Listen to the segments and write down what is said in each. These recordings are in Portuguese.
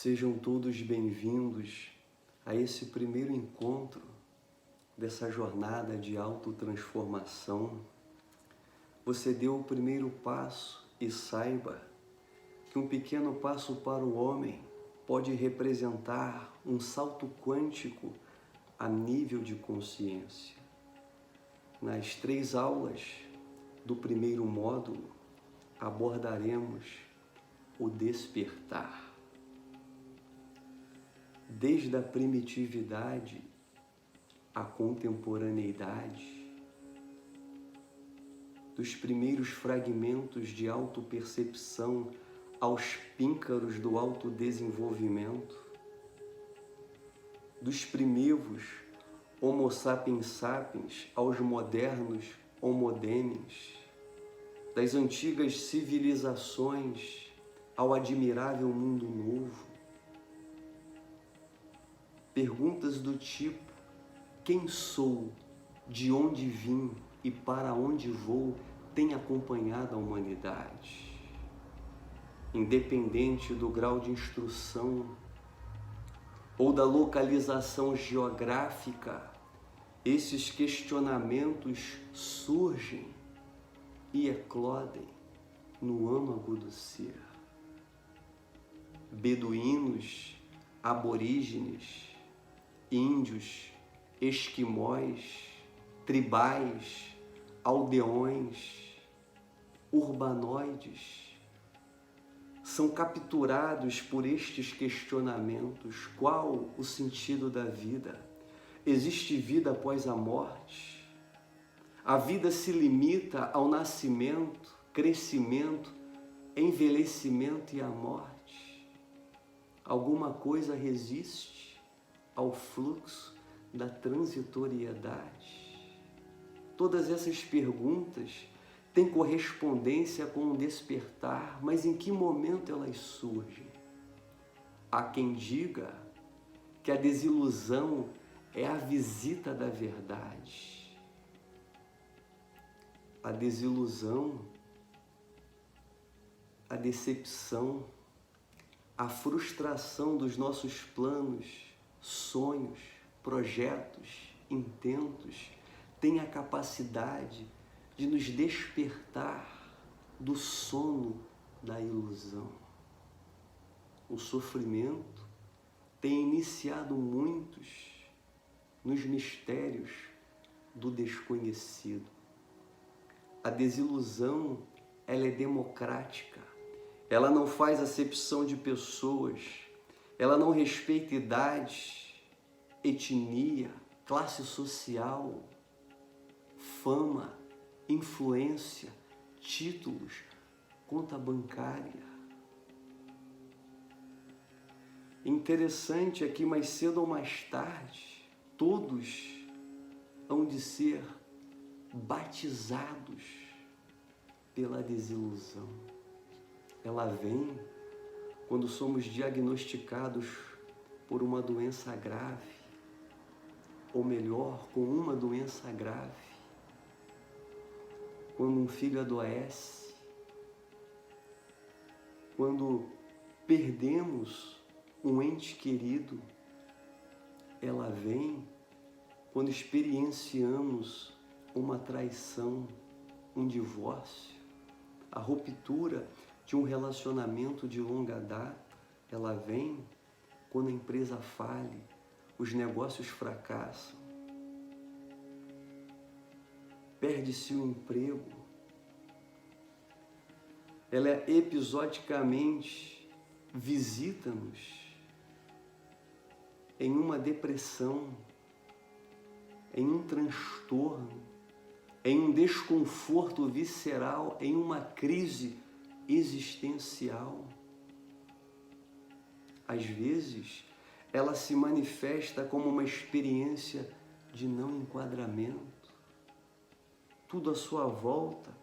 Sejam todos bem-vindos a esse primeiro encontro dessa jornada de autotransformação. Você deu o primeiro passo e saiba que um pequeno passo para o homem pode representar um salto quântico a nível de consciência. Nas 3 aulas do primeiro módulo, abordaremos o despertar. Desde a primitividade à contemporaneidade, dos primeiros fragmentos de autopercepção aos píncaros do autodesenvolvimento, dos primeiros Homo sapiens sapiens aos modernos Homo denis, das antigas civilizações ao admirável mundo novo. Perguntas do tipo: quem sou, de onde vim e para onde vou, têm acompanhado a humanidade. Independente do grau de instrução ou da localização geográfica, esses questionamentos surgem e eclodem no âmago do ser. Beduínos, aborígenes, índios, esquimós, tribais, aldeões, urbanoides, são capturados por estes questionamentos. Qual o sentido da vida? Existe vida após a morte? A vida se limita ao nascimento, crescimento, envelhecimento e à morte? Alguma coisa resiste ao fluxo da transitoriedade? Todas essas perguntas têm correspondência com o despertar, mas em que momento elas surgem? Há quem diga que a desilusão é a visita da verdade. A desilusão, a decepção, a frustração dos nossos planos, sonhos, projetos, intentos, tem a capacidade de nos despertar do sono da ilusão. O sofrimento tem iniciado muitos nos mistérios do desconhecido. A desilusão, ela é democrática. Ela não faz acepção de pessoas. Ela não respeita idade, etnia, classe social, fama, influência, títulos, conta bancária. Interessante é que mais cedo ou mais tarde, todos hão de ser batizados pela desilusão. Ela vem quando somos diagnosticados por uma doença grave, ou melhor, com uma doença grave. Quando um filho adoece, quando perdemos um ente querido, ela vem quando experienciamos uma traição, um divórcio, a ruptura de um relacionamento de longa data. Ela vem quando a empresa fale, os negócios fracassam, perde-se o emprego. Ela episodicamente visita-nos em uma depressão, em um transtorno, em um desconforto visceral, em uma crise existencial. Às vezes, ela se manifesta como uma experiência de não enquadramento. Tudo à sua volta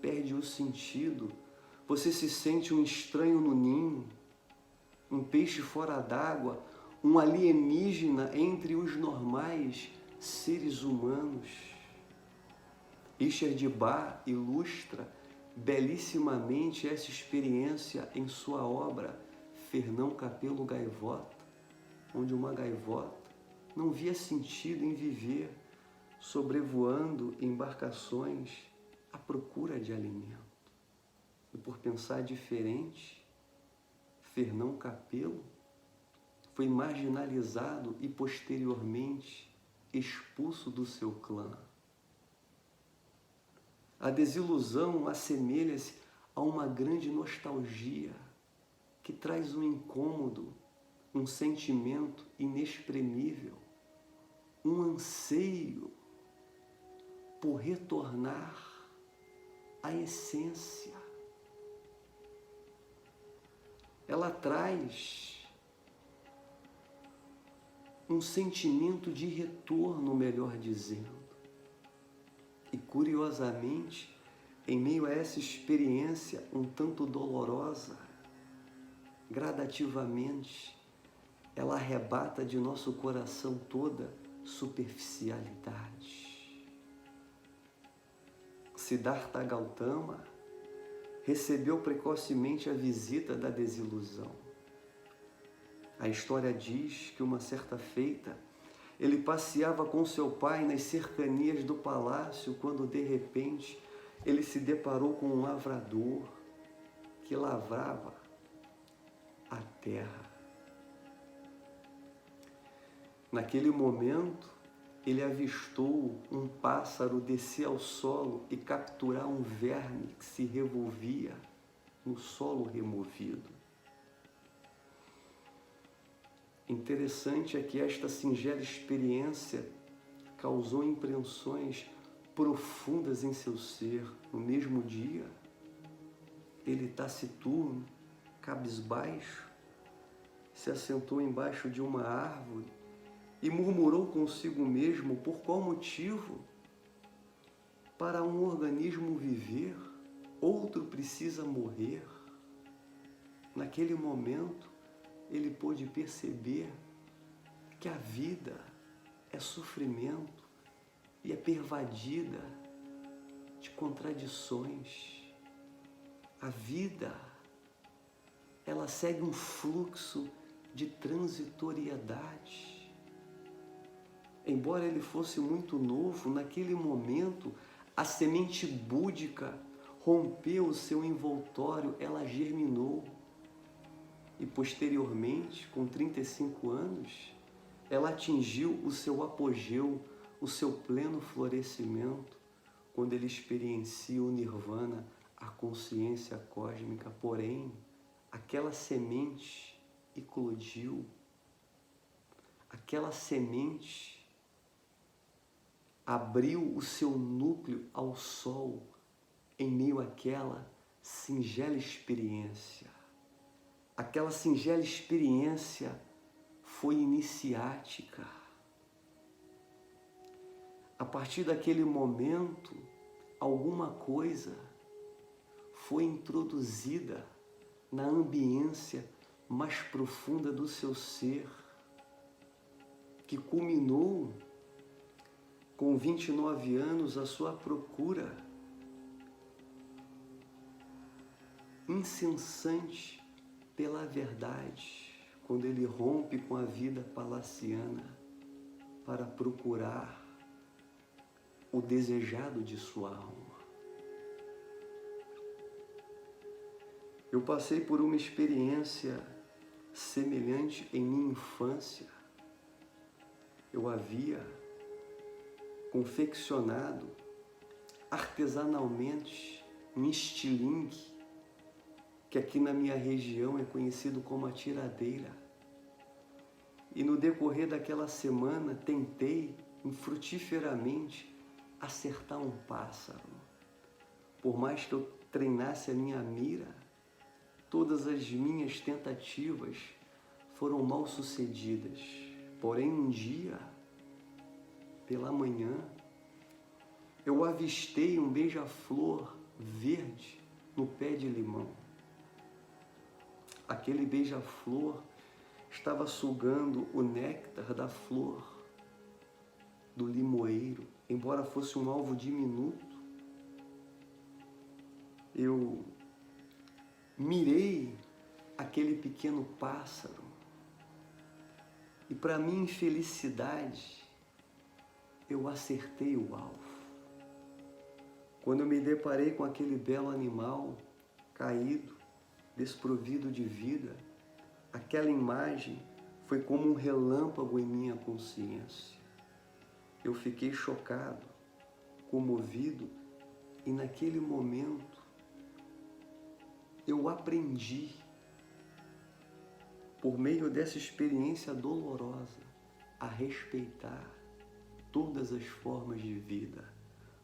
perde o sentido. Você se sente um estranho no ninho, um peixe fora d'água, um alienígena entre os normais seres humanos. Richard Bach ilustra belíssimamente essa experiência em sua obra Fernão Capelo Gaivota, onde uma gaivota não via sentido em viver sobrevoando embarcações à procura de alimento. E por pensar diferente, Fernão Capelo foi marginalizado e posteriormente expulso do seu clã. A desilusão assemelha-se a uma grande nostalgia que traz um incômodo, um sentimento inexprimível, um anseio por retornar à essência. Ela traz um sentimento de retorno, melhor dizendo. E curiosamente, em meio a essa experiência um tanto dolorosa, gradativamente, ela arrebata de nosso coração toda superficialidade. Siddhartha Gautama recebeu precocemente a visita da desilusão. A história diz que uma certa feita, ele passeava com seu pai nas cercanias do palácio quando, de repente, ele se deparou com um lavrador que lavrava a terra. Naquele momento, ele avistou um pássaro descer ao solo e capturar um verme que se revolvia no solo removido. Interessante é que esta singela experiência causou impressões profundas em seu ser. No mesmo dia, ele taciturno, cabisbaixo, se assentou embaixo de uma árvore e murmurou consigo mesmo por qual motivo, para um organismo viver, outro precisa morrer. Naquele momento, ele pôde perceber que a vida é sofrimento e é pervadida de contradições. A vida, ela segue um fluxo de transitoriedade. Embora ele fosse muito novo, naquele momento, a semente búdica rompeu o seu envoltório, ela germinou. E posteriormente, com 35 anos, ela atingiu o seu apogeu, o seu pleno florescimento, quando ele experiencia o nirvana, a consciência cósmica. Porém, aquela semente eclodiu, aquela semente abriu o seu núcleo ao sol em meio àquela singela experiência. Aquela singela experiência foi iniciática. A partir daquele momento, alguma coisa foi introduzida na ambiência mais profunda do seu ser, que culminou com 29 anos a sua procura incessante pela verdade, quando ele rompe com a vida palaciana para procurar o desejado de sua alma. Eu passei por uma experiência semelhante em minha infância. Eu havia confeccionado artesanalmente um estilingue, que aqui na minha região é conhecido como a tiradeira. E no decorrer daquela semana tentei infrutíferamente acertar um pássaro. Por mais que eu treinasse a minha mira, todas as minhas tentativas foram mal sucedidas. Porém, um dia, pela manhã, eu avistei um beija-flor verde no pé de limão. Aquele beija-flor estava sugando o néctar da flor do limoeiro, embora fosse um alvo diminuto. Eu mirei aquele pequeno pássaro. E para minha infelicidade, eu acertei o alvo. Quando eu me deparei com aquele belo animal caído, desprovido de vida, aquela imagem foi como um relâmpago em minha consciência. Eu fiquei chocado, comovido, e naquele momento eu aprendi, por meio dessa experiência dolorosa, a respeitar todas as formas de vida.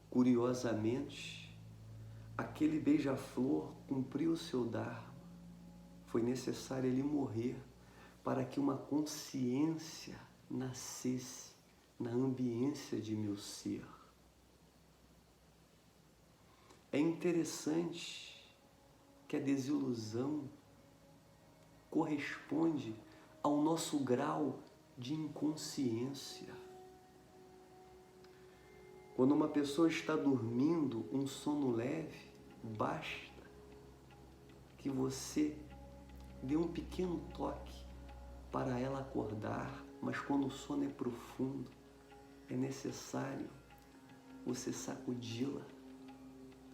Curiosamente, aquele beija-flor cumpriu o seu dharma. Foi necessário ele morrer para que uma consciência nascesse na ambiência de meu ser. É interessante que a desilusão corresponde ao nosso grau de inconsciência. Quando uma pessoa está dormindo um sono leve, basta que você dê um pequeno toque para ela acordar, mas quando o sono é profundo, é necessário você sacudi-la.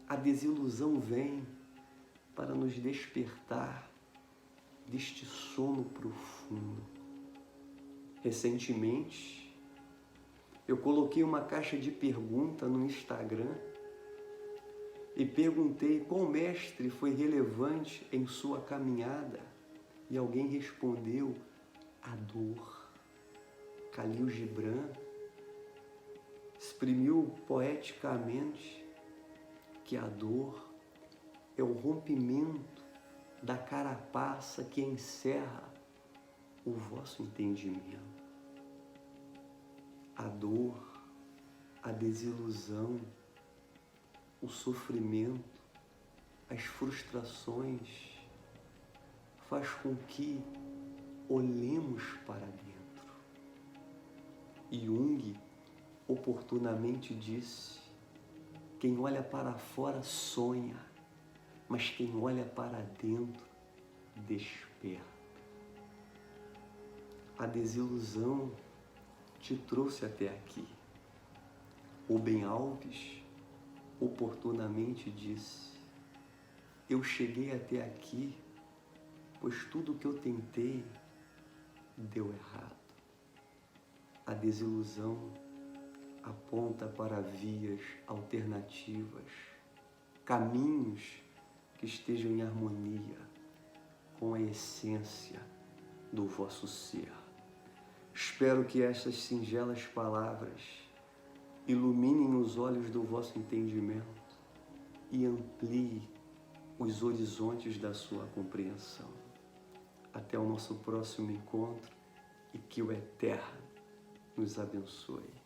A desilusão vem para nos despertar deste sono profundo. Recentemente, eu coloquei uma caixa de pergunta no Instagram e perguntei qual mestre foi relevante em sua caminhada, e alguém respondeu: a dor. Khalil Gibran exprimiu poeticamente que a dor é o rompimento da carapaça que encerra o vosso entendimento. A dor, a desilusão, o sofrimento, as frustrações faz com que olhemos para dentro. Jung oportunamente disse: quem olha para fora sonha, mas quem olha para dentro desperta. A desilusão te trouxe até aqui. Rubem Alves oportunamente disse: eu cheguei até aqui, pois tudo que eu tentei deu errado. A desilusão aponta para vias alternativas, caminhos que estejam em harmonia com a essência do vosso ser. Espero que estas singelas palavras iluminem os olhos do vosso entendimento e ampliem os horizontes da sua compreensão. Até o nosso próximo encontro e que o Eterno nos abençoe.